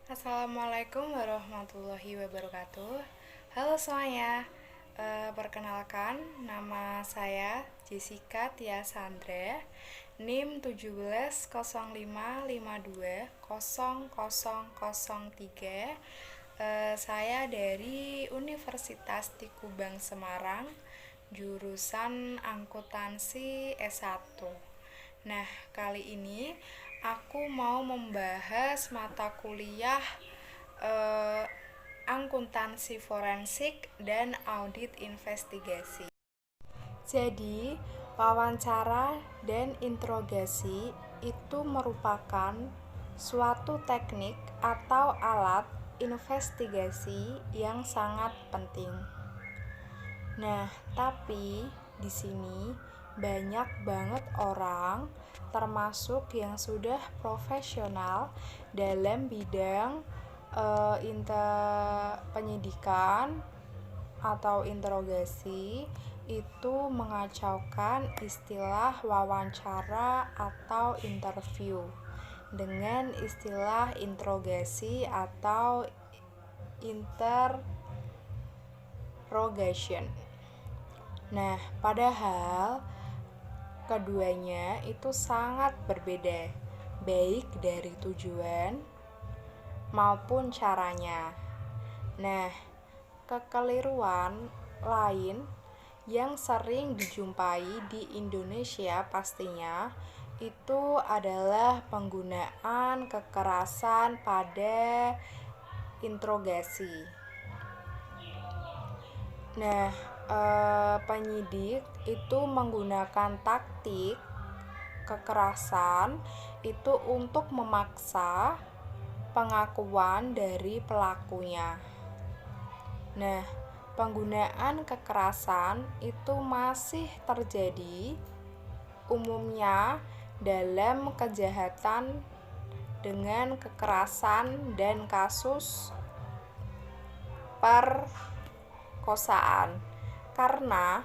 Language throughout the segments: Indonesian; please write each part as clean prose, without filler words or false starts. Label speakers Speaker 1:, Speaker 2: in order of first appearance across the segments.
Speaker 1: Assalamualaikum warahmatullahi wabarakatuh. Halo semuanya, perkenalkan nama saya Jessica Tia Sandra, NIM 1705520003. Saya dari Universitas Tikubang Semarang, jurusan akuntansi S1. Nah, kali ini aku mau membahas mata kuliah eh, akuntansi forensik dan audit investigasi. Jadi, wawancara dan interogasi itu merupakan suatu teknik atau alat investigasi yang sangat penting. Nah, tapi di sini banyak banget orang, termasuk yang sudah profesional dalam bidang penyidikan atau interogasi, itu mengacaukan istilah wawancara atau interview dengan istilah interogasi atau interrogation. Nah, padahal keduanya itu sangat berbeda, baik dari tujuan maupun caranya. Nah, kekeliruan lain yang sering dijumpai di Indonesia pastinya itu adalah penggunaan kekerasan pada interogasi. Nah, penyidik itu menggunakan taktik kekerasan itu untuk memaksa pengakuan dari pelakunya. Nah, penggunaan kekerasan itu masih terjadi umumnya dalam kejahatan dengan kekerasan dan kasus perkosaan, karena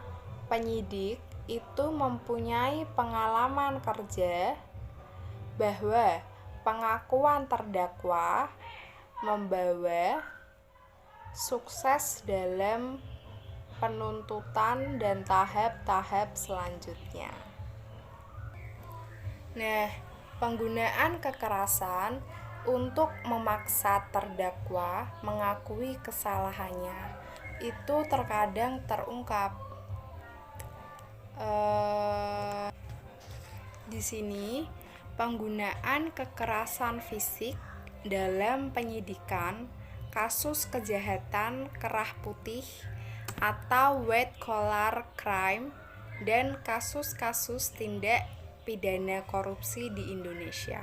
Speaker 1: penyidik itu mempunyai pengalaman kerja bahwa pengakuan terdakwa membawa sukses dalam penuntutan dan tahap-tahap selanjutnya. Nah, penggunaan kekerasan untuk memaksa terdakwa mengakui kesalahannya itu terkadang terungkap. Di sini penggunaan kekerasan fisik dalam penyidikan kasus kejahatan kerah putih atau white collar crime dan kasus-kasus tindak pidana korupsi di Indonesia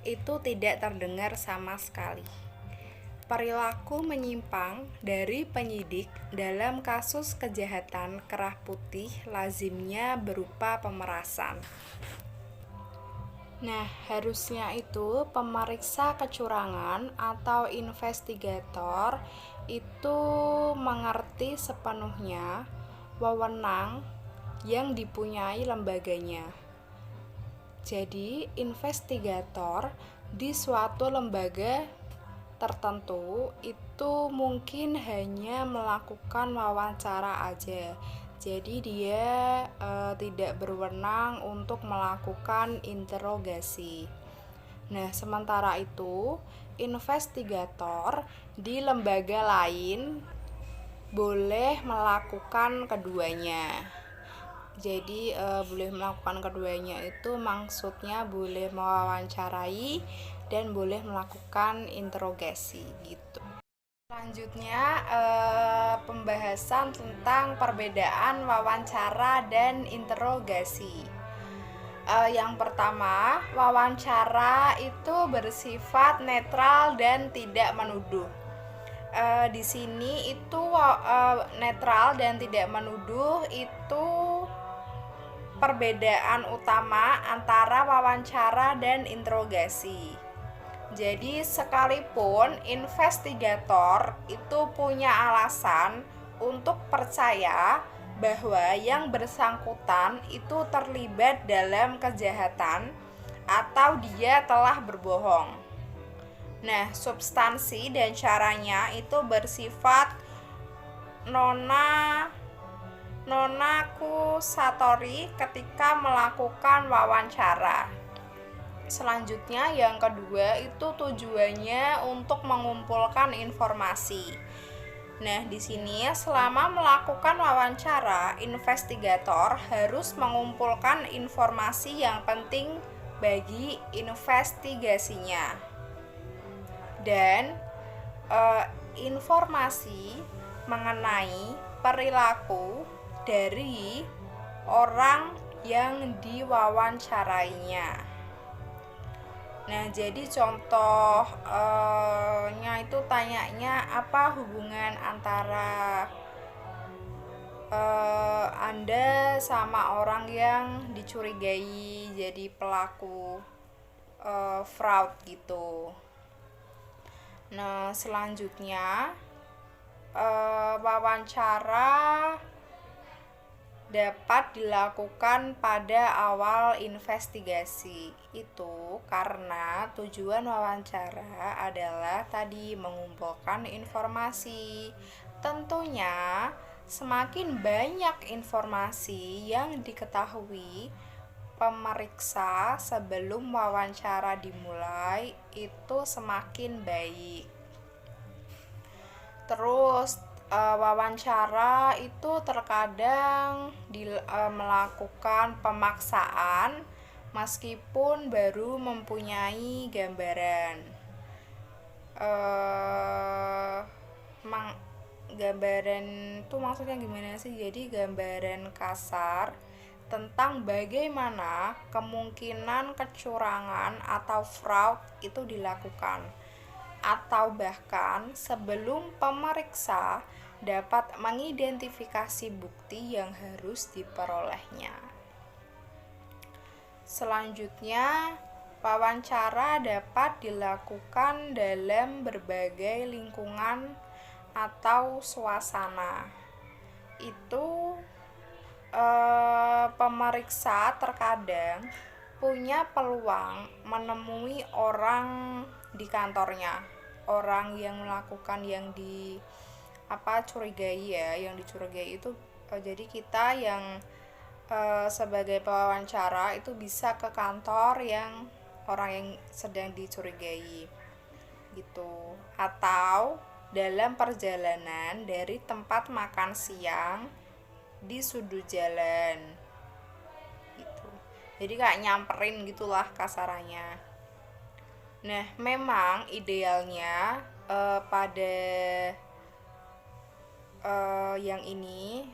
Speaker 1: itu tidak terdengar sama sekali. Perilaku menyimpang dari penyidik dalam kasus kejahatan kerah putih lazimnya berupa pemerasan. Nah, harusnya itu pemeriksa kecurangan atau investigator itu mengerti sepenuhnya wewenang yang dipunyai lembaganya. Jadi, investigator di suatu lembaga tertentu itu mungkin hanya melakukan wawancara aja. Jadi dia tidak berwenang untuk melakukan interogasi. Nah, sementara itu investigator di lembaga lain boleh melakukan keduanya. Jadi boleh melakukan keduanya itu maksudnya boleh mewawancarai dan boleh melakukan interogasi gitu. Selanjutnya pembahasan tentang perbedaan wawancara dan interogasi. Yang pertama, wawancara itu bersifat netral dan tidak menuduh. Di sini itu netral dan tidak menuduh itu perbedaan utama antara wawancara dan interogasi. Jadi sekalipun investigator itu punya alasan untuk percaya bahwa yang bersangkutan itu terlibat dalam kejahatan atau dia telah berbohong, Nah, substansi dan caranya itu bersifat nonakusatori ketika melakukan wawancara. Selanjutnya yang kedua itu tujuannya untuk mengumpulkan informasi. Nah, di sini selama melakukan wawancara, investigator harus mengumpulkan informasi yang penting bagi investigasinya. Dan informasi mengenai perilaku dari orang yang diwawancarainya. Nah, jadi contohnya itu tanyanya apa hubungan antara Anda sama orang yang dicurigai jadi pelaku fraud gitu. Nah, selanjutnya wawancara dapat dilakukan pada awal investigasi. Itu karena tujuan wawancara adalah tadi mengumpulkan informasi. Tentunya semakin banyak informasi yang diketahui pemeriksa sebelum wawancara dimulai itu semakin baik. Terus wawancara itu terkadang melakukan pemaksaan meskipun baru mempunyai gambaran. Gambaran itu maksudnya gimana sih? Jadi gambaran kasar tentang bagaimana kemungkinan kecurangan atau fraud itu dilakukan, atau bahkan sebelum pemeriksa dapat mengidentifikasi bukti yang harus diperolehnya. Selanjutnya, wawancara dapat dilakukan dalam berbagai lingkungan atau suasana. Itu pemeriksa terkadang punya peluang menemui orang di kantornya, orang yang melakukan yang curigai ya, yang dicurigai itu. Jadi kita yang sebagai pewawancara itu bisa ke kantor yang orang yang sedang dicurigai gitu, atau dalam perjalanan dari tempat makan siang di sudut jalan gitu. Jadi kayak nyamperin gitulah kasarannya. Nah, memang idealnya pada yang ini,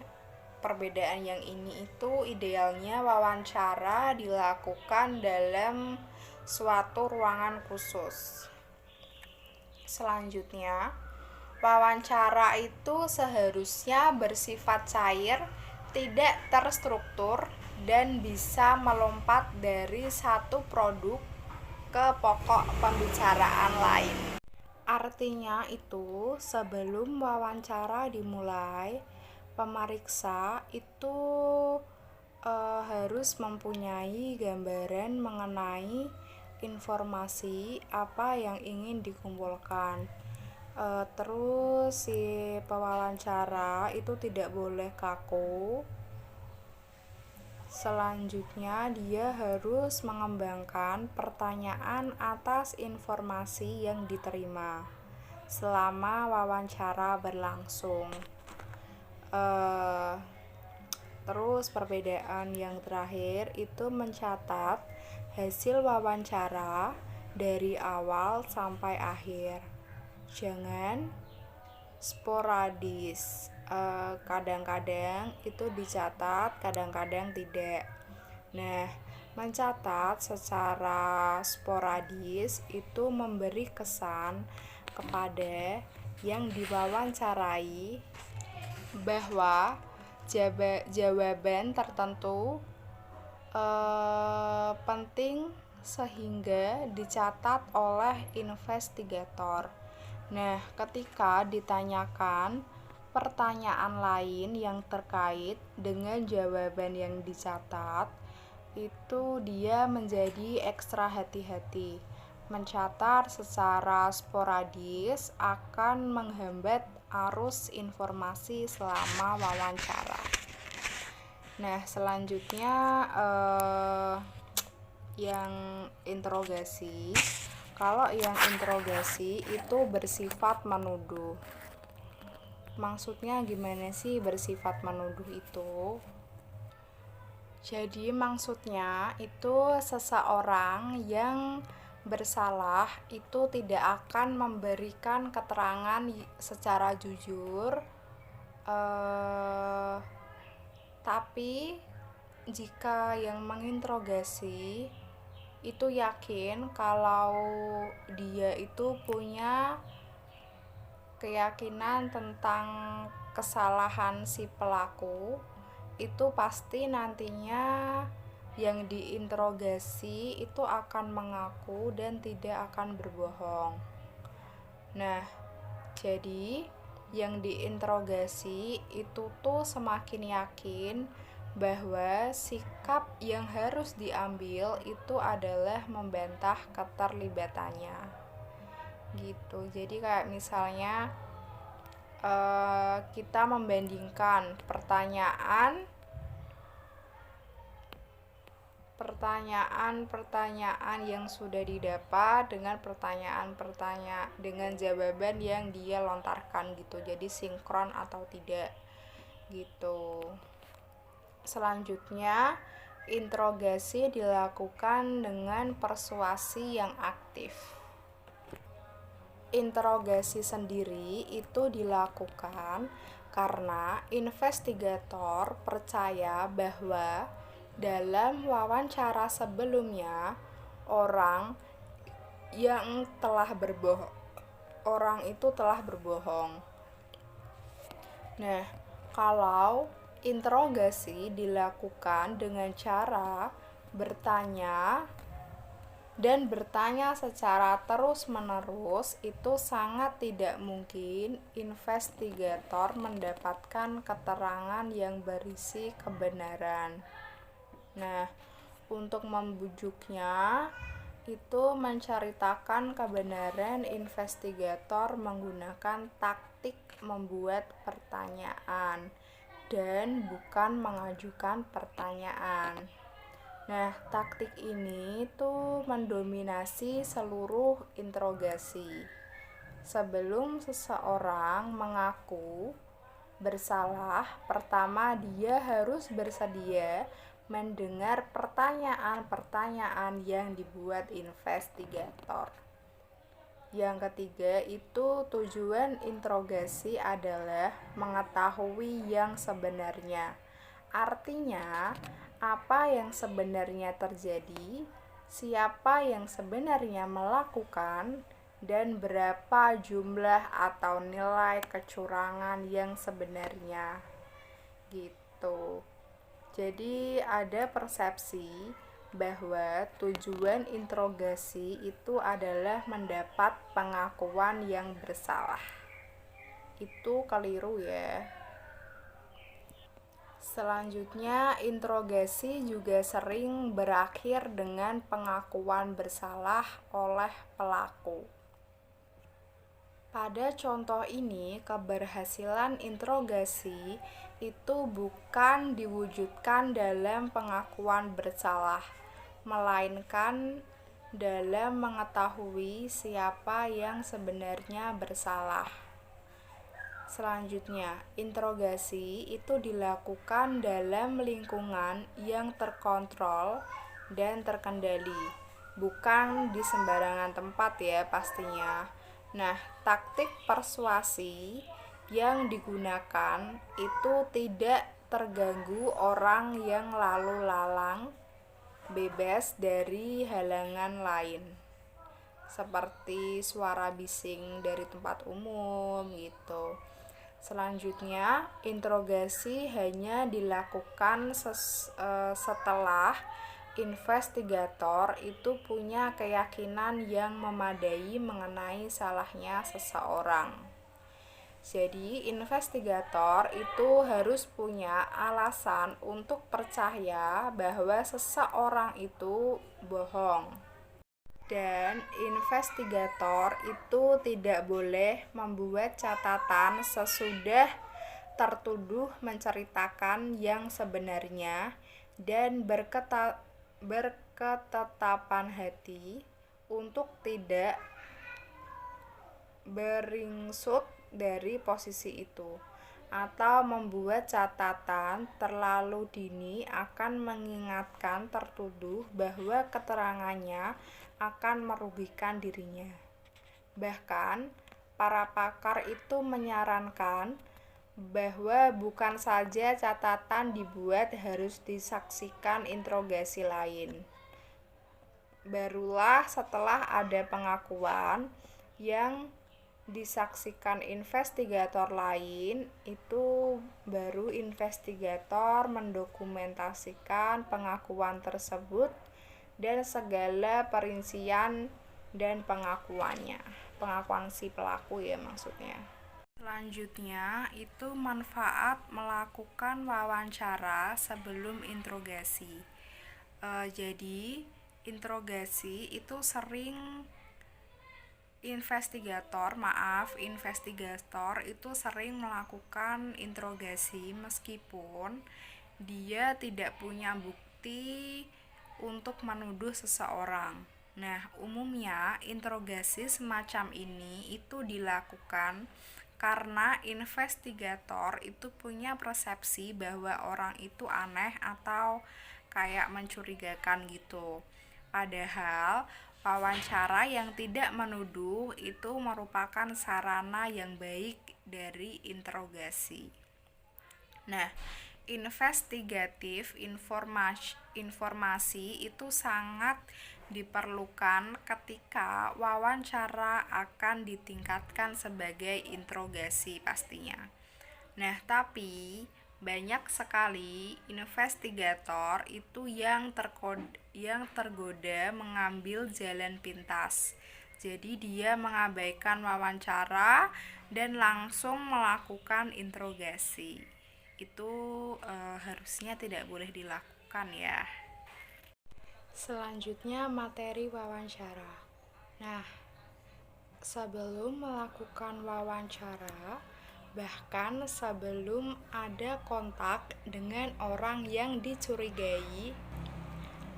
Speaker 1: perbedaan yang ini itu idealnya wawancara dilakukan dalam suatu ruangan khusus. Selanjutnya, wawancara itu seharusnya bersifat cair, tidak terstruktur, dan bisa melompat dari satu produk ke pokok pembicaraan lain. Artinya itu sebelum wawancara dimulai, pemeriksa itu harus mempunyai gambaran mengenai informasi apa yang ingin dikumpulkan. Terus si pewawancara itu tidak boleh kaku. Selanjutnya dia harus mengembangkan pertanyaan atas informasi yang diterima selama wawancara berlangsung. Terus perbedaan yang terakhir itu mencatat hasil wawancara dari awal sampai akhir. Jangan sporadis. Kadang-kadang itu dicatat, kadang-kadang tidak. Nah, mencatat secara sporadis itu memberi kesan kepada yang diwawancarai bahwa jawaban tertentu penting sehingga dicatat oleh investigator. Nah, ketika ditanyakan pertanyaan lain yang terkait dengan jawaban yang dicatat, itu dia menjadi ekstra hati-hati. mencatat secara sporadis akan menghambat arus informasi selama wawancara. Nah, selanjutnya yang interogasi. Kalau yang interogasi itu bersifat menuduh. Maksudnya gimana sih bersifat menuduh itu? Jadi maksudnya itu seseorang yang bersalah itu tidak akan memberikan keterangan secara jujur, tapi jika yang menginterogasi itu yakin kalau dia itu punya keyakinan tentang kesalahan si pelaku, itu pasti nantinya yang diinterogasi itu akan mengaku dan tidak akan berbohong. Nah, jadi yang diinterogasi itu tuh semakin yakin bahwa sikap yang harus diambil itu adalah membantah keterlibatannya. Gitu. Jadi kayak misalnya kita membandingkan pertanyaan yang sudah didapat dengan dengan jawaban yang dia lontarkan gitu. Jadi sinkron atau tidak gitu. Selanjutnya, interogasi dilakukan dengan persuasi yang aktif. Interogasi sendiri itu dilakukan karena investigator percaya bahwa dalam wawancara sebelumnya orang itu telah berbohong. Nah, kalau interogasi dilakukan dengan cara bertanya secara terus-menerus, itu sangat tidak mungkin investigator mendapatkan keterangan yang berisi kebenaran. Nah, untuk membujuknya itu menceritakan kebenaran, investigator menggunakan taktik membuat pertanyaan dan bukan mengajukan pertanyaan. Nah, taktik ini tuh mendominasi seluruh interogasi. Sebelum seseorang mengaku bersalah, pertama dia harus bersedia mendengar pertanyaan-pertanyaan yang dibuat investigator. Yang ketiga itu tujuan interogasi adalah mengetahui yang sebenarnya. Artinya, apa yang sebenarnya terjadi, siapa yang sebenarnya melakukan, dan berapa jumlah atau nilai kecurangan yang sebenarnya. Gitu. Jadi ada persepsi bahwa tujuan interogasi itu adalah mendapat pengakuan yang bersalah. Itu keliru ya. Selanjutnya, interogasi juga sering berakhir dengan pengakuan bersalah oleh pelaku. Pada contoh ini, keberhasilan interogasi itu bukan diwujudkan dalam pengakuan bersalah, melainkan dalam mengetahui siapa yang sebenarnya bersalah. Selanjutnya, interogasi itu dilakukan dalam lingkungan yang terkontrol dan terkendali, bukan di sembarangan tempat ya pastinya. Nah, taktik persuasi yang digunakan itu tidak terganggu orang yang lalu lalang, bebas dari halangan lain, seperti suara bising dari tempat umum gitu. Selanjutnya, interogasi hanya dilakukan setelah investigator itu punya keyakinan yang memadai mengenai salahnya seseorang. Jadi, investigator itu harus punya alasan untuk percaya bahwa seseorang itu bohong. Dan investigator itu tidak boleh membuat catatan sesudah tertuduh menceritakan yang sebenarnya dan berketetapan hati untuk tidak beringsut dari posisi itu, atau membuat catatan terlalu dini akan mengingatkan tertuduh bahwa keterangannya akan merugikan dirinya. Bahkan, para pakar itu menyarankan bahwa bukan saja catatan dibuat, harus disaksikan interogasi lain. Barulah setelah ada pengakuan yang disaksikan investigator lain, itu baru investigator mendokumentasikan pengakuan tersebut dan segala perincian dan pengakuan si pelaku ya maksudnya. Selanjutnya itu manfaat melakukan wawancara sebelum interogasi. Jadi interogasi itu sering investigator itu sering melakukan interogasi meskipun dia tidak punya bukti untuk menuduh seseorang. Nah, umumnya interogasi semacam ini itu dilakukan karena investigator itu punya persepsi bahwa orang itu aneh atau kayak mencurigakan gitu. Padahal wawancara yang tidak menuduh itu merupakan sarana yang baik dari interogasi. Nah, investigatif informasi itu sangat diperlukan ketika wawancara akan ditingkatkan sebagai interogasi pastinya. Nah, tapi banyak sekali investigator itu yang tergoda mengambil jalan pintas. Jadi dia mengabaikan wawancara dan langsung melakukan interogasi. Itu harusnya tidak boleh dilakukan ya. Selanjutnya materi wawancara. Nah, sebelum melakukan wawancara, bahkan sebelum ada kontak dengan orang yang dicurigai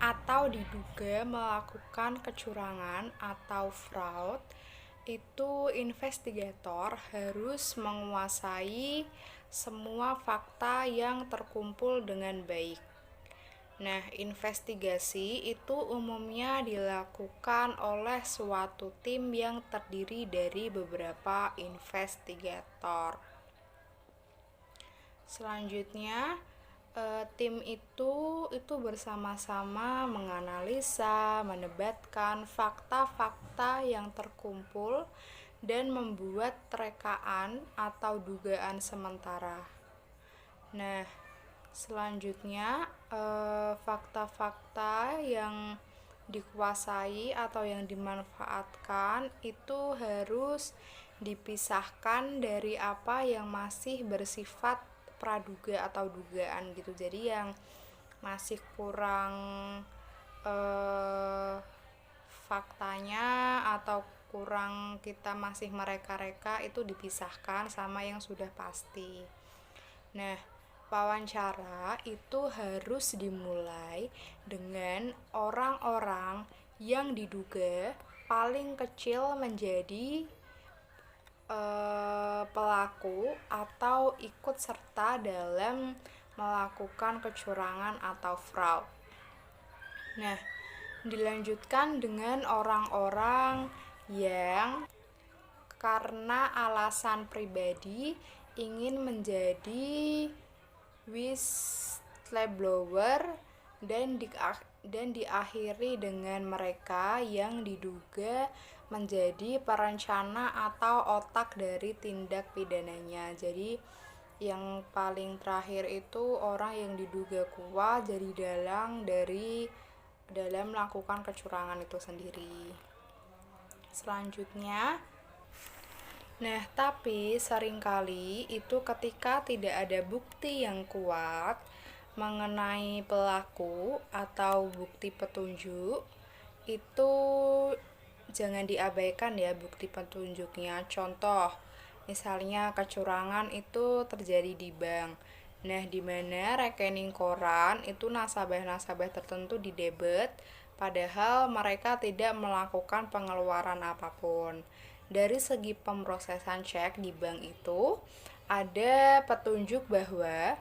Speaker 1: atau diduga melakukan kecurangan atau fraud, itu investigator harus menguasai semua fakta yang terkumpul dengan baik. Nah, investigasi itu umumnya dilakukan oleh suatu tim yang terdiri dari beberapa investigator. Selanjutnya, tim itu bersama-sama menganalisa, menebatkan fakta-fakta yang terkumpul dan membuat rekaan atau dugaan sementara. Nah, selanjutnya fakta-fakta yang dikuasai atau yang dimanfaatkan itu harus dipisahkan dari apa yang masih bersifat praduga atau dugaan gitu. Jadi yang masih kurang faktanya atau kurang kita masih mereka-reka itu dipisahkan sama yang sudah pasti. Nah, wawancara itu harus dimulai dengan orang-orang yang diduga paling kecil menjadi pelaku atau ikut serta dalam melakukan kecurangan atau fraud. Nah, dilanjutkan dengan orang-orang yang karena alasan pribadi ingin menjadi whistleblower dan diakhiri dengan mereka yang diduga menjadi perencana atau otak dari tindak pidananya. Jadi yang paling terakhir itu orang yang diduga kuat jadi dalam melakukan kecurangan itu sendiri. Selanjutnya, nah, tapi seringkali itu ketika tidak ada bukti yang kuat mengenai pelaku atau bukti petunjuk, itu jangan diabaikan ya bukti petunjuknya. Contoh, misalnya kecurangan itu terjadi di bank. Nah, di mana rekening koran itu nasabah-nasabah tertentu didebet, padahal mereka tidak melakukan pengeluaran apapun. Dari segi pemrosesan cek di bank itu, ada petunjuk bahwa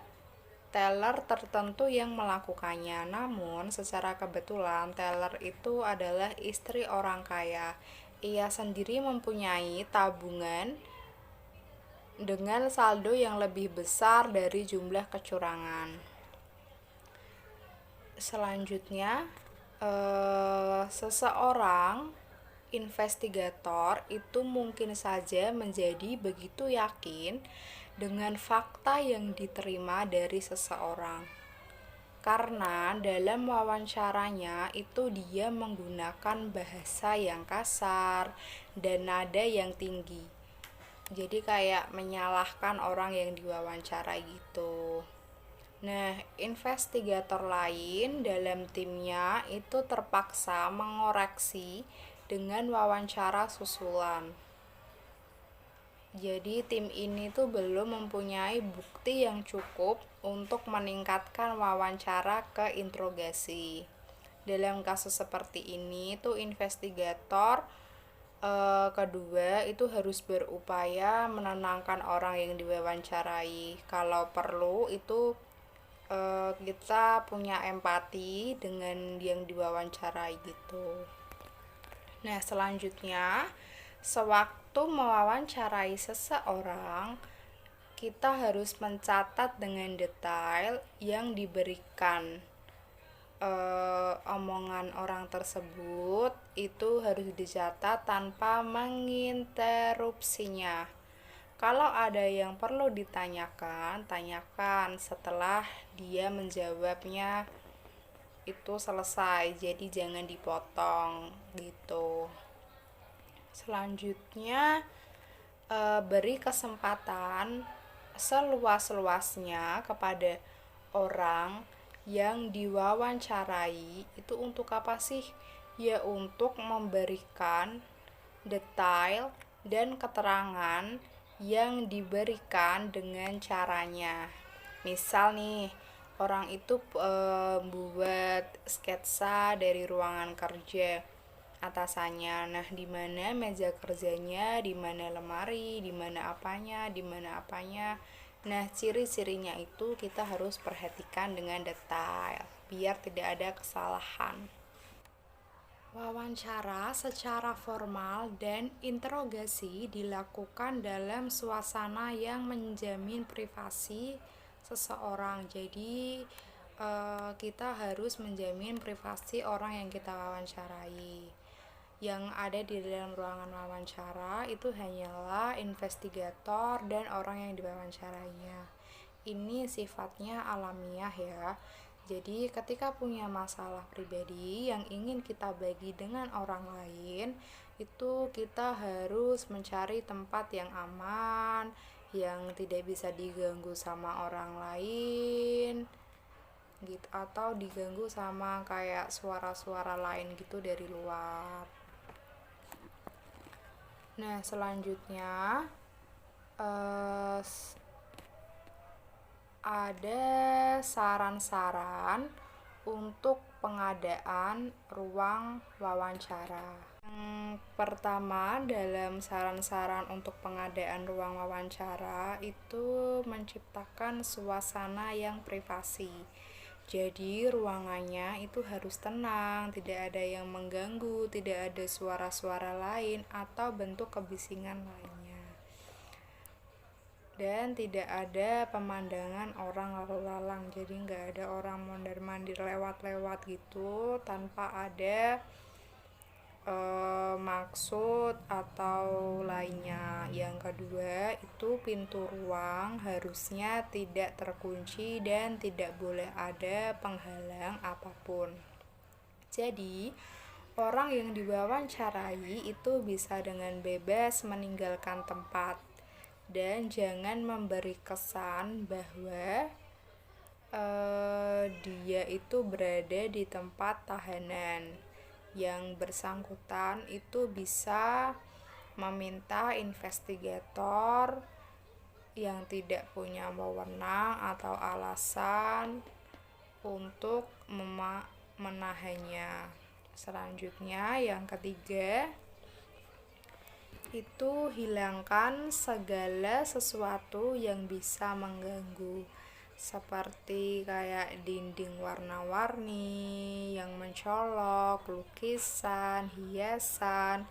Speaker 1: teller tertentu yang melakukannya. Namun, secara kebetulan teller itu adalah istri orang kaya. Ia sendiri mempunyai tabungan dengan saldo yang lebih besar dari jumlah kecurangan. Selanjutnya, seseorang investigator itu mungkin saja menjadi begitu yakin dengan fakta yang diterima dari seseorang. Karena dalam wawancaranya itu dia menggunakan bahasa yang kasar dan nada yang tinggi. Jadi kayak menyalahkan orang yang diwawancara gitu. Nah, investigator lain dalam timnya itu terpaksa mengoreksi dengan wawancara susulan. Jadi tim ini tuh belum mempunyai bukti yang cukup untuk meningkatkan wawancara ke interogasi. Dalam kasus seperti ini tuh investigator kedua itu harus berupaya menenangkan orang yang diwawancarai. Kalau perlu itu kita punya empati dengan yang diwawancarai gitu. Nah, selanjutnya, sewaktu mewawancarai seseorang, kita harus mencatat dengan detail yang diberikan. Omongan orang tersebut itu harus dicatat tanpa menginterupsinya. Kalau ada yang perlu ditanyakan, tanyakan setelah dia menjawabnya itu selesai. Jadi jangan dipotong gitu. Selanjutnya, beri kesempatan seluas-luasnya kepada orang yang diwawancarai. Itu untuk apa sih? Ya untuk memberikan detail dan keterangan yang diberikan dengan caranya. Misal nih, orang itu buat sketsa dari ruangan kerja atasannya. Nah, di mana meja kerjanya, di mana lemari, di mana apanya, di mana apanya. Nah, ciri-cirinya itu kita harus perhatikan dengan detail biar tidak ada kesalahan. Wawancara secara formal dan interogasi dilakukan dalam suasana yang menjamin privasi seseorang. Jadi, kita harus menjamin privasi orang yang kita wawancarai. Yang ada di dalam ruangan wawancara itu hanyalah investigator dan orang yang diwawancarainya. Ini sifatnya alamiah ya. Jadi ketika punya masalah pribadi yang ingin kita bagi dengan orang lain, itu kita harus mencari tempat yang aman, yang tidak bisa diganggu sama orang lain gitu, atau diganggu sama kayak suara-suara lain gitu dari luar. Nah, selanjutnya ada saran-saran untuk pengadaan ruang wawancara. Yang pertama, dalam saran-saran untuk pengadaan ruang wawancara itu menciptakan suasana yang privasi. Jadi ruangannya itu harus tenang, tidak ada yang mengganggu, tidak ada suara-suara lain atau bentuk kebisingan lainnya. Dan tidak ada pemandangan orang lalu lalang, jadi nggak ada orang mondar-mandir lewat-lewat gitu tanpa ada maksud atau lainnya. Yang kedua itu pintu ruang harusnya tidak terkunci dan tidak boleh ada penghalang apapun. Jadi orang yang diwawancarai itu bisa dengan bebas meninggalkan tempat dan jangan memberi kesan bahwa dia itu berada di tempat tahanan. yang bersangkutan itu bisa meminta investigator yang tidak punya wewenang atau alasan untuk menahannya. Selanjutnya, yang ketiga, itu hilangkan segala sesuatu yang bisa mengganggu, seperti kayak dinding warna-warni yang mencolok, lukisan, hiasan,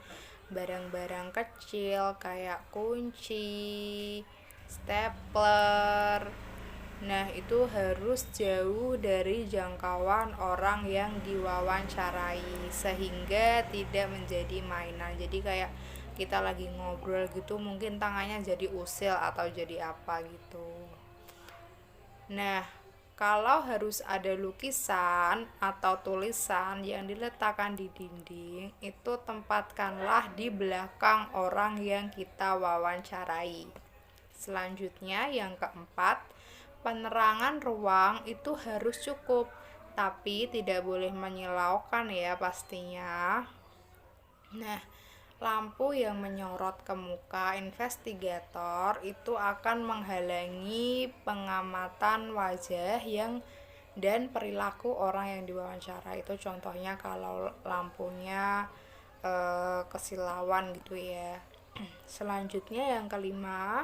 Speaker 1: barang-barang kecil kayak kunci, stapler. Nah, itu harus jauh dari jangkauan orang yang diwawancarai sehingga tidak menjadi mainan. Jadi kayak kita lagi ngobrol gitu, mungkin tangannya jadi usil atau jadi apa gitu. Nah, kalau harus ada lukisan atau tulisan yang diletakkan di dinding, itu tempatkanlah di belakang orang yang kita wawancarai. Selanjutnya, yang keempat, penerangan ruang itu harus cukup, tapi tidak boleh menyilaukan ya pastinya. Nah, lampu yang menyorot ke muka investigator itu akan menghalangi pengamatan wajah dan perilaku orang yang diwawancara. Itu contohnya kalau lampunya kesilauan gitu ya. Selanjutnya yang kelima,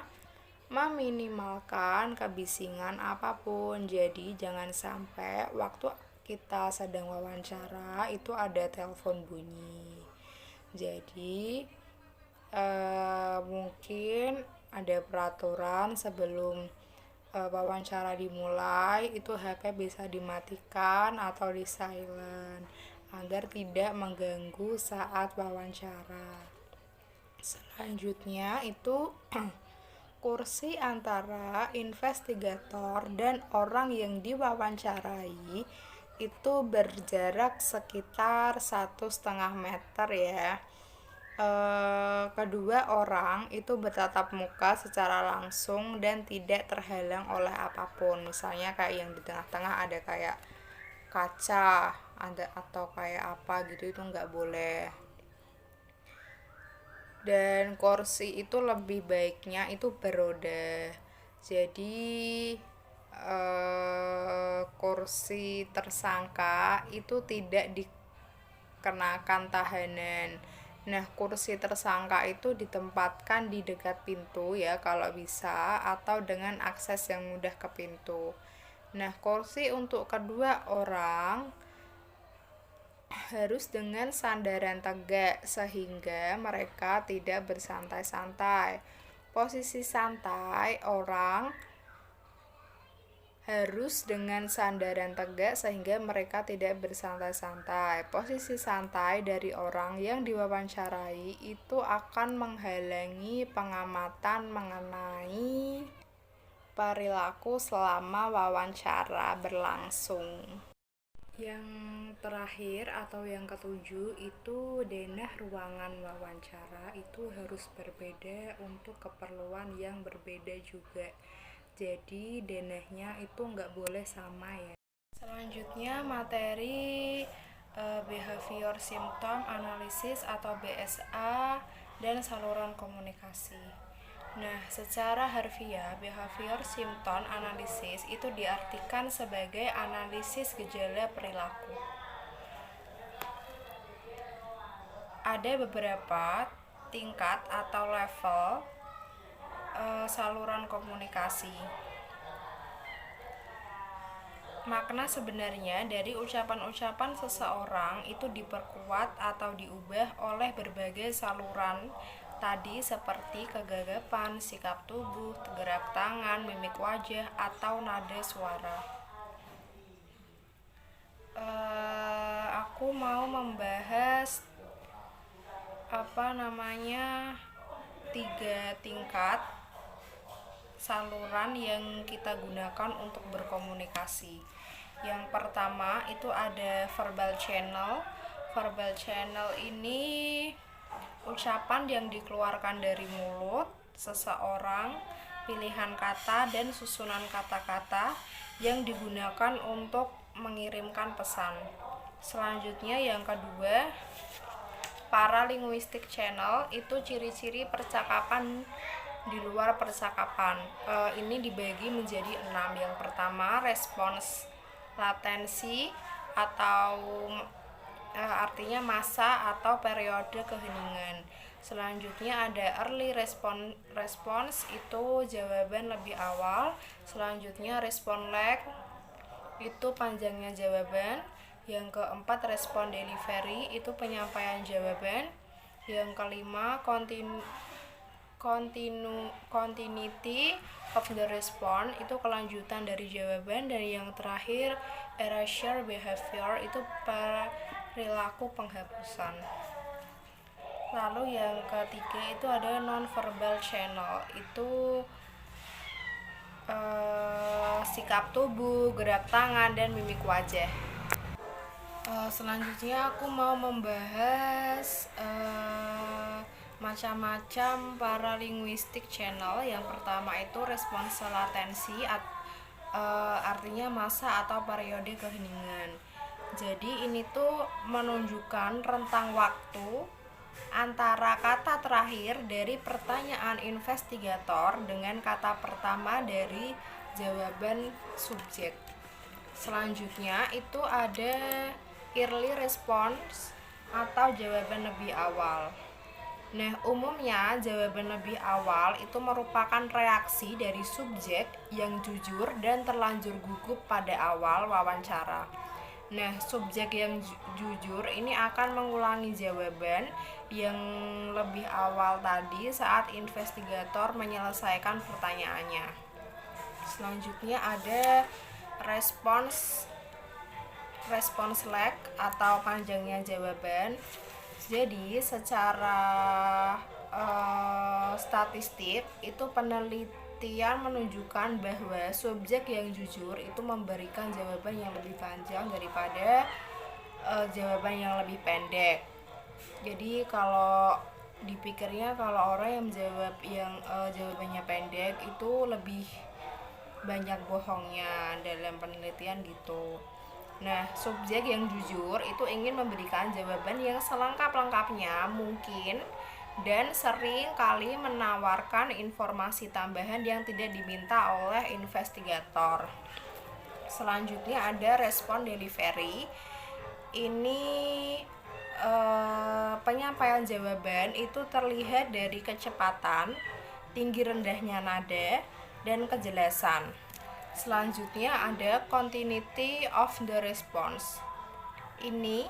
Speaker 1: meminimalkan kebisingan apapun. Jadi jangan sampai waktu kita sedang wawancara itu ada telepon bunyi. Jadi mungkin ada peraturan sebelum wawancara dimulai itu HP bisa dimatikan atau di silent agar tidak mengganggu saat wawancara. Selanjutnya itu kursi antara investigator dan orang yang diwawancarai itu berjarak sekitar 1,5 meter ya. Kedua orang itu bertatap muka secara langsung dan tidak terhalang oleh apapun. Misalnya kayak yang di tengah-tengah ada kayak kaca ada atau kayak apa gitu, itu nggak boleh. Dan kursi itu lebih baiknya itu beroda. Jadi kursi tersangka itu tidak dikenakan tahanan. Nah, kursi tersangka itu ditempatkan di dekat pintu ya kalau bisa, atau dengan akses yang mudah ke pintu. Nah, kursi untuk kedua orang harus dengan sandaran tegak sehingga mereka tidak bersantai-santai. Posisi santai orang harus dengan sandaran tegak sehingga mereka tidak bersantai-santai. Posisi santai dari orang yang diwawancarai itu akan menghalangi pengamatan mengenai perilaku selama wawancara berlangsung. Yang terakhir atau yang ketujuh itu denah ruangan wawancara itu harus berbeda untuk keperluan yang berbeda juga. Jadi denahnya itu nggak boleh sama ya. Selanjutnya materi behavior symptom analysis atau BSA dan saluran komunikasi. Nah, secara harfiah, behavior symptom analysis itu diartikan sebagai analisis gejala perilaku. Ada beberapa tingkat atau level saluran komunikasi. Makna sebenarnya dari ucapan-ucapan seseorang itu diperkuat atau diubah oleh berbagai saluran tadi seperti kegagapan, sikap tubuh, gerak tangan, mimik wajah, atau nada suara. Aku mau membahas 3 tingkat saluran yang kita gunakan untuk berkomunikasi. Yang pertama itu ada verbal channel. Verbal channel ini ucapan yang dikeluarkan dari mulut seseorang, pilihan kata dan susunan kata-kata yang digunakan untuk mengirimkan pesan. Selanjutnya yang kedua, paralinguistic channel itu ciri-ciri percakapan di luar percakapan. Ini dibagi menjadi 6. Yang pertama, respons latensi atau artinya masa atau periode keheningan. Selanjutnya ada early response itu jawaban lebih awal. Selanjutnya respon lag itu panjangnya jawaban. Yang keempat, respon delivery itu penyampaian jawaban. Yang kelima, continuity of the response itu kelanjutan dari jawaban. Dan yang terakhir, erasure behavior itu perilaku penghapusan. Lalu yang ketiga itu ada non-verbal channel, itu sikap tubuh, gerak tangan, dan mimik wajah. Selanjutnya aku mau membahas macam-macam paralinguistic channel. Yang pertama itu respons latensi, artinya masa atau periode keheningan. Jadi ini tuh menunjukkan rentang waktu antara kata terakhir dari pertanyaan investigator dengan kata pertama dari jawaban subjek. Selanjutnya itu ada early response atau jawaban lebih awal. Nah, umumnya jawaban lebih awal itu merupakan reaksi dari subjek yang jujur dan terlanjur gugup pada awal wawancara. Nah, subjek yang jujur ini akan mengulangi jawaban yang lebih awal tadi saat investigator menyelesaikan pertanyaannya. Selanjutnya ada respons lag atau panjangnya jawaban. Jadi secara statistik itu penelitian menunjukkan bahwa subjek yang jujur itu memberikan jawaban yang lebih panjang daripada jawaban yang lebih pendek. Jadi kalau dipikirnya kalau orang yang menjawab jawabannya pendek itu lebih banyak bohongnya dalam penelitian gitu. Nah, subjek yang jujur itu ingin memberikan jawaban yang selengkap-lengkapnya mungkin dan sering kali menawarkan informasi tambahan yang tidak diminta oleh investigator. Selanjutnya ada respon delivery. Ini penyampaian jawaban itu terlihat dari kecepatan, tinggi rendahnya nada, dan kejelasan. Selanjutnya ada continuity of the response. Ini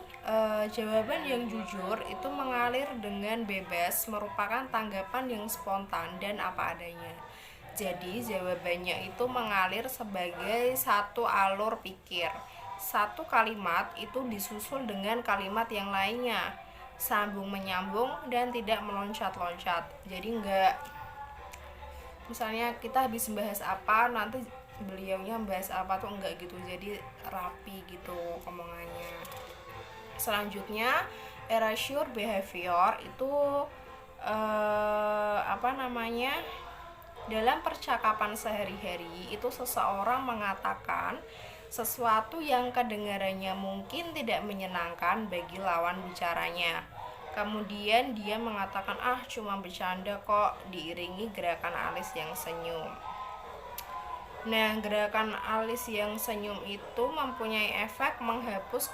Speaker 1: jawaban yang jujur itu mengalir dengan bebas, merupakan tanggapan yang spontan dan apa adanya. Jadi jawabannya itu mengalir sebagai satu alur pikir. Satu kalimat itu disusul dengan kalimat yang lainnya, sambung menyambung dan tidak meloncat-loncat. Jadi enggak, misalnya kita habis membahas apa, nanti beliaunya membahas apa tuh enggak gitu, jadi rapi gitu omongannya. Selanjutnya erasure behavior itu dalam percakapan sehari-hari itu seseorang mengatakan sesuatu yang kedengarannya mungkin tidak menyenangkan bagi lawan bicaranya. Kemudian dia mengatakan, cuma bercanda kok, diiringi gerakan alis yang senyum. Nah, gerakan alis yang senyum itu mempunyai efek menghapus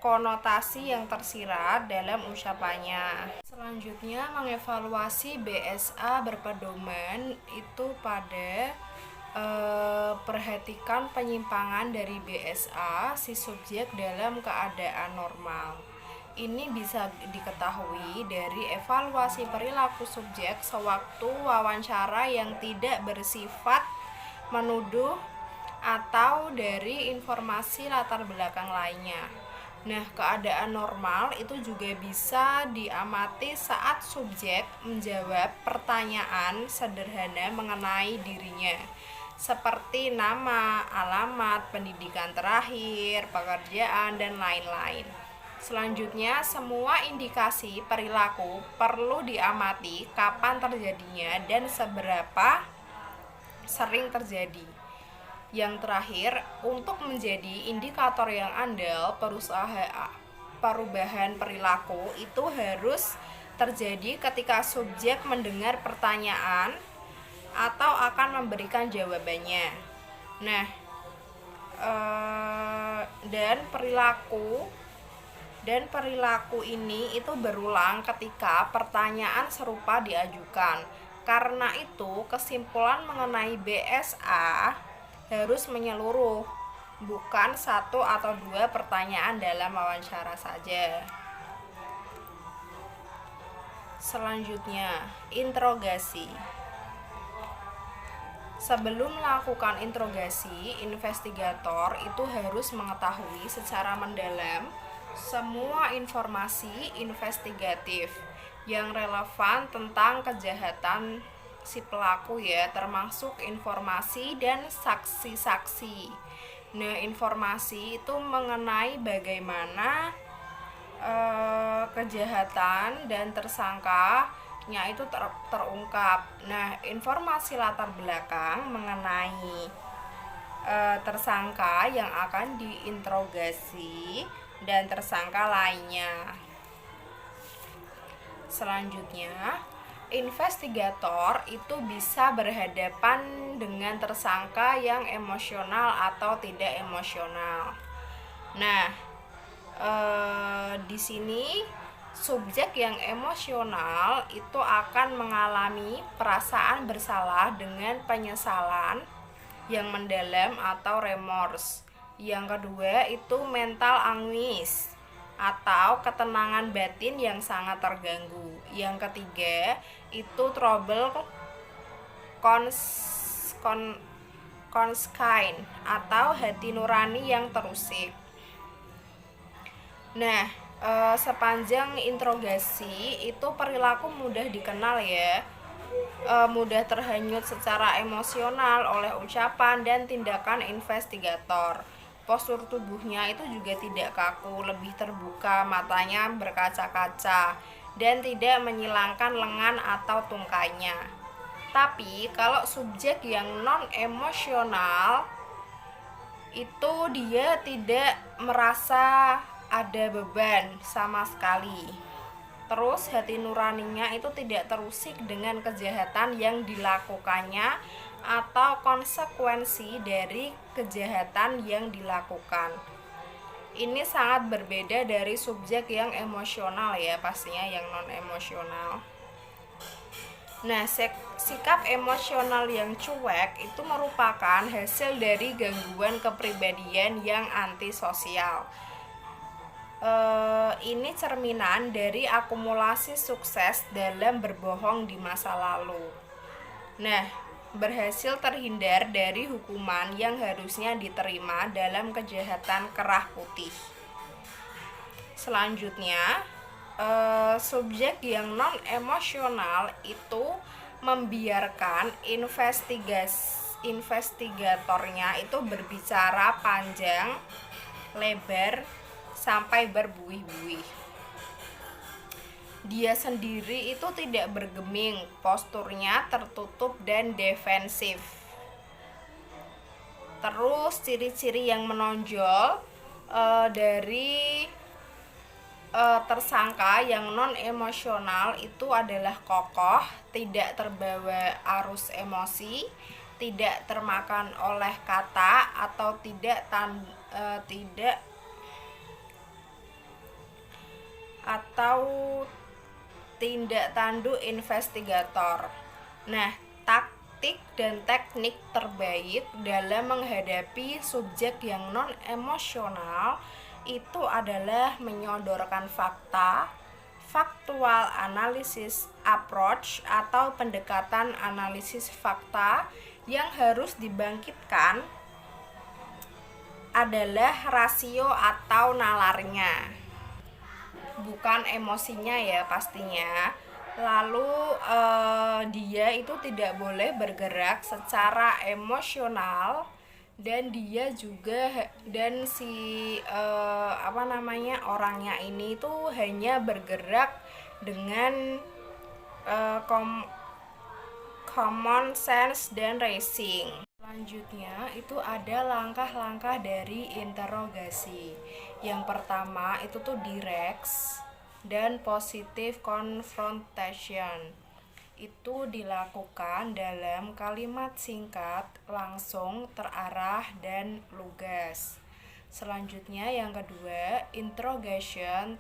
Speaker 1: konotasi yang tersirat dalam ucapannya. Selanjutnya mengevaluasi BSA berpedoman itu pada perhatikan penyimpangan dari BSA si subjek dalam keadaan normal. Ini bisa diketahui dari evaluasi perilaku subjek sewaktu wawancara yang tidak bersifat menuduh atau dari informasi latar belakang lainnya. Nah, keadaan normal itu juga bisa diamati saat subjek menjawab pertanyaan sederhana mengenai dirinya, seperti nama, alamat, pendidikan terakhir, pekerjaan, dan lain-lain. Selanjutnya, semua indikasi perilaku perlu diamati kapan terjadinya dan seberapa sering terjadi. Yang terakhir, untuk menjadi indikator yang andal, perubahan perilaku itu harus terjadi ketika subjek mendengar pertanyaan atau akan memberikan jawabannya. Nah, dan perilaku ini itu berulang ketika pertanyaan serupa diajukan. Karena itu, kesimpulan mengenai BSA harus menyeluruh, bukan satu atau dua pertanyaan dalam wawancara saja. Selanjutnya, interogasi. Sebelum melakukan interogasi, investigator itu harus mengetahui secara mendalam semua informasi investigatif yang relevan tentang kejahatan si pelaku ya, termasuk informasi dan saksi-saksi. Nah, informasi itu mengenai bagaimana kejahatan dan tersangkanya itu terungkap. Nah, informasi latar belakang mengenai tersangka yang akan diinterogasi dan tersangka lainnya. Selanjutnya, investigator itu bisa berhadapan dengan tersangka yang emosional atau tidak emosional. Nah, di sini subjek yang emosional itu akan mengalami perasaan bersalah dengan penyesalan yang mendalam atau remorse. Yang kedua itu mental anguish atau ketenangan batin yang sangat terganggu. Yang ketiga itu trouble conscience atau hati nurani yang terusik. Nah, sepanjang interogasi itu perilaku mudah dikenal ya, mudah terhanyut secara emosional oleh ucapan dan tindakan investigator. Postur tubuhnya itu juga tidak kaku, lebih terbuka, matanya berkaca-kaca, dan tidak menyilangkan lengan atau tungkainya. Tapi kalau subjek yang non-emosional itu dia tidak merasa ada beban sama sekali. Terus hati nuraninya itu tidak terusik dengan kejahatan yang dilakukannya atau konsekuensi dari kejahatan yang dilakukan. Ini sangat berbeda dari subjek yang emosional ya, pastinya yang non-emosional. Nah, sikap emosional yang cuek itu merupakan hasil dari gangguan kepribadian yang antisosial. Ini cerminan dari akumulasi sukses dalam berbohong di masa lalu. Nah, berhasil terhindar dari hukuman yang harusnya diterima dalam kejahatan kerah putih. Selanjutnya, subjek yang non-emosional itu membiarkan investigatornya itu berbicara panjang, lebar, sampai berbuih-buih. Dia sendiri itu tidak bergeming, posturnya tertutup dan defensif. Terus ciri-ciri yang menonjol dari tersangka yang non-emosional itu adalah kokoh, tidak terbawa arus emosi, tidak termakan oleh kata atau tidak tindak tanduk investigator. Nah, taktik dan teknik terbaik dalam menghadapi subjek yang non-emosional itu adalah menyodorkan fakta, factual analysis approach atau pendekatan analisis fakta. Yang harus dibangkitkan adalah rasio atau nalarnya, bukan emosinya ya pastinya. Lalu dia itu tidak boleh bergerak secara emosional, dan dia juga orangnya ini tuh hanya bergerak dengan common sense dan racing. Selanjutnya itu ada langkah-langkah dari interogasi. Yang pertama itu tuh direct dan positive confrontation. Itu dilakukan dalam kalimat singkat, langsung, terarah, dan lugas. Selanjutnya yang kedua, interrogation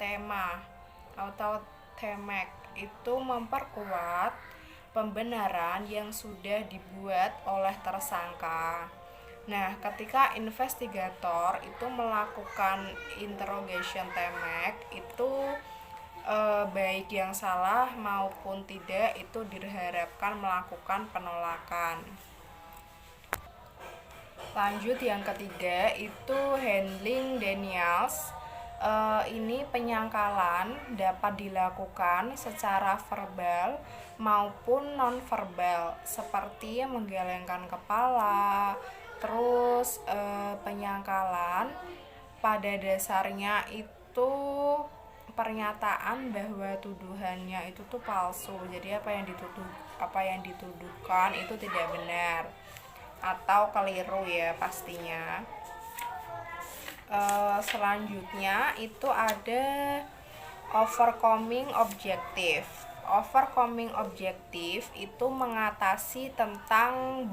Speaker 1: tema atau temek itu memperkuat pembenaran yang sudah dibuat oleh tersangka. Nah, ketika investigator itu melakukan interrogation temek itu baik yang salah maupun tidak itu diharapkan melakukan penolakan. Lanjut yang ketiga itu handling denials. Ini penyangkalan dapat dilakukan secara verbal maupun nonverbal seperti menggelengkan kepala. Terus penyangkalan pada dasarnya itu pernyataan bahwa tuduhannya itu tuh palsu. Jadi apa yang dituduhkan itu tidak benar atau keliru ya pastinya. Selanjutnya itu ada overcoming objective. Overcoming objective itu mengatasi tentang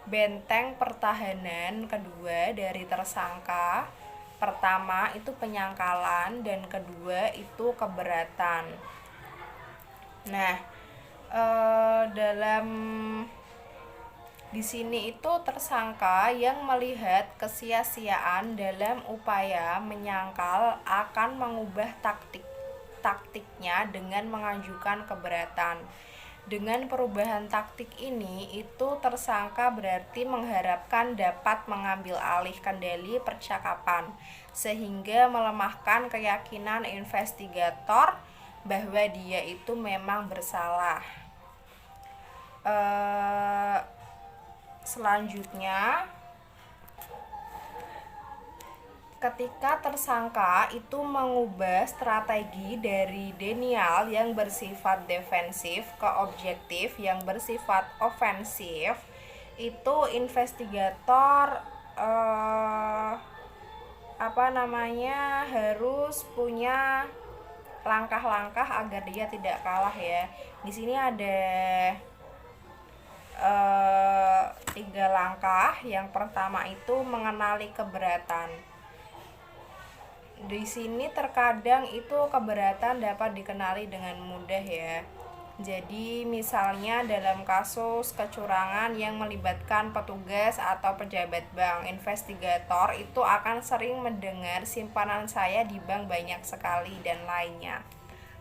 Speaker 1: benteng pertahanan kedua dari tersangka. Pertama itu penyangkalan dan kedua itu keberatan. Nah, dalam di sini itu tersangka yang melihat kesia-siaan dalam upaya menyangkal akan mengubah taktiknya dengan mengajukan keberatan. Dengan perubahan taktik ini, itu tersangka berarti mengharapkan dapat mengambil alih kendali percakapan, sehingga melemahkan keyakinan investigator bahwa dia itu memang bersalah. Selanjutnya, ketika tersangka itu mengubah strategi dari denial yang bersifat defensif ke objektif yang bersifat ofensif, itu investigator harus punya langkah-langkah agar dia tidak kalah ya. Di sini ada 3 langkah. Yang pertama itu mengenali keberatan. Di sini terkadang itu keberatan dapat dikenali dengan mudah ya. Jadi misalnya dalam kasus kecurangan yang melibatkan petugas atau pejabat bank, investigator itu akan sering mendengar simpanan saya di bank banyak sekali dan lainnya.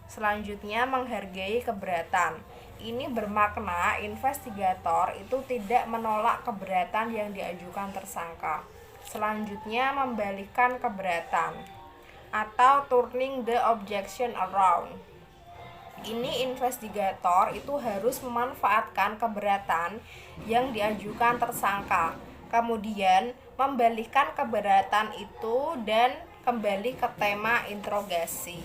Speaker 1: Selanjutnya menghargai keberatan. Ini bermakna investigator itu tidak menolak keberatan yang diajukan tersangka. Selanjutnya membalikkan keberatan atau turning the objection around. Ini investigator itu harus memanfaatkan keberatan yang diajukan tersangka, kemudian membalikkan keberatan itu dan kembali ke tema interogasi.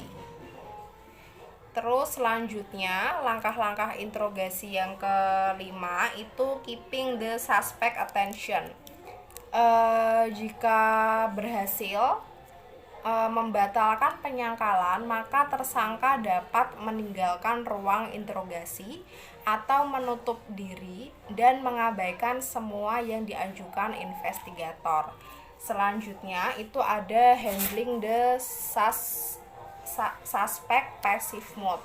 Speaker 1: Terus selanjutnya langkah-langkah interogasi yang kelima itu keeping the suspect attention. Jika berhasil membatalkan penyangkalan, maka tersangka dapat meninggalkan ruang interogasi atau menutup diri dan mengabaikan semua yang diajukan investigator. Selanjutnya itu ada handling the suspect passive mode.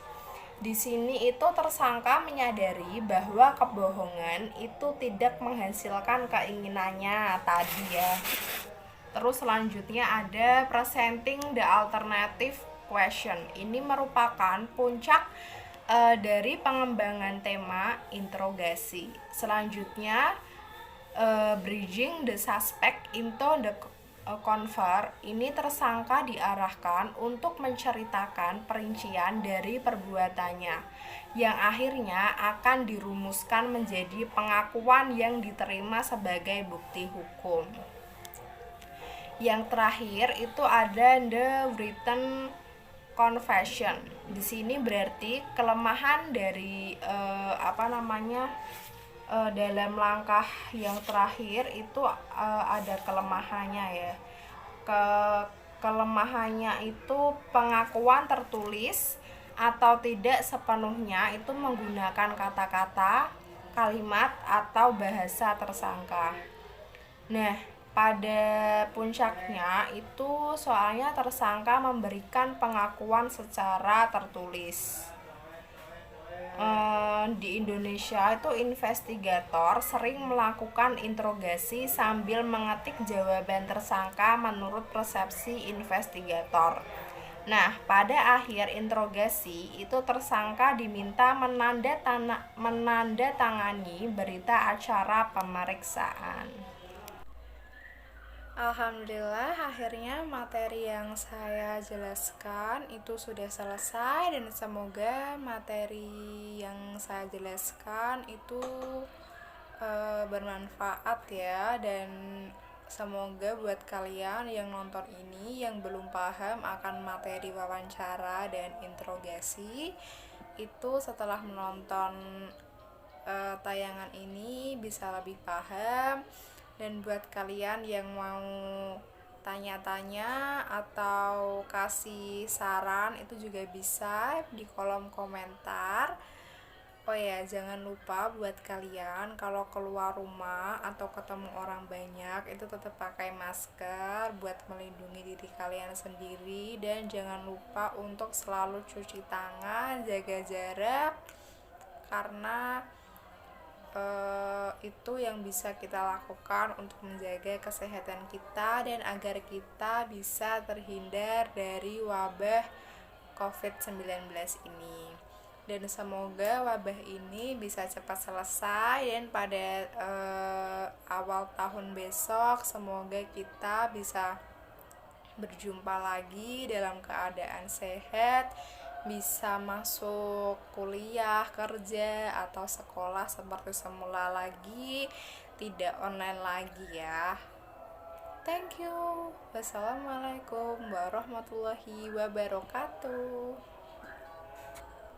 Speaker 1: Di sini itu tersangka menyadari bahwa kebohongan itu tidak menghasilkan keinginannya tadi ya. Terus selanjutnya ada presenting the alternative question. Ini merupakan puncak dari pengembangan tema interogasi. Selanjutnya bridging the suspect into the conver. Ini tersangka diarahkan untuk menceritakan perincian dari perbuatannya yang akhirnya akan dirumuskan menjadi pengakuan yang diterima sebagai bukti hukum. Yang terakhir itu ada the written confession. Di sini berarti kelemahan dari dalam langkah yang terakhir itu ada kelemahannya ya. Kelemahannya itu pengakuan tertulis atau tidak sepenuhnya itu menggunakan kata-kata, kalimat atau bahasa tersangka. Nah, pada puncaknya itu soalnya tersangka memberikan pengakuan secara tertulis. Di Indonesia itu investigator sering melakukan interogasi sambil mengetik jawaban tersangka menurut persepsi investigator. Nah, pada akhir interogasi itu tersangka diminta menandatangani berita acara pemeriksaan. Alhamdulillah akhirnya materi yang saya jelaskan itu sudah selesai, dan semoga materi yang saya jelaskan itu bermanfaat ya, dan semoga buat kalian yang nonton ini yang belum paham akan materi wawancara dan interogasi itu setelah menonton tayangan ini bisa lebih paham. Dan buat kalian yang mau tanya-tanya atau kasih saran itu juga bisa di kolom komentar. Oh ya, jangan lupa buat kalian kalau keluar rumah atau ketemu orang banyak itu tetap pakai masker buat melindungi diri kalian sendiri, dan jangan lupa untuk selalu cuci tangan, jaga jarak, karena itu yang bisa kita lakukan untuk menjaga kesehatan kita dan agar kita bisa terhindar dari wabah COVID-19 ini. Dan semoga wabah ini bisa cepat selesai, dan pada awal tahun besok semoga kita bisa berjumpa lagi dalam keadaan sehat, bisa masuk kuliah, kerja, atau sekolah seperti semula lagi, tidak online lagi ya. Thank you. Wassalamualaikum warahmatullahi wabarakatuh.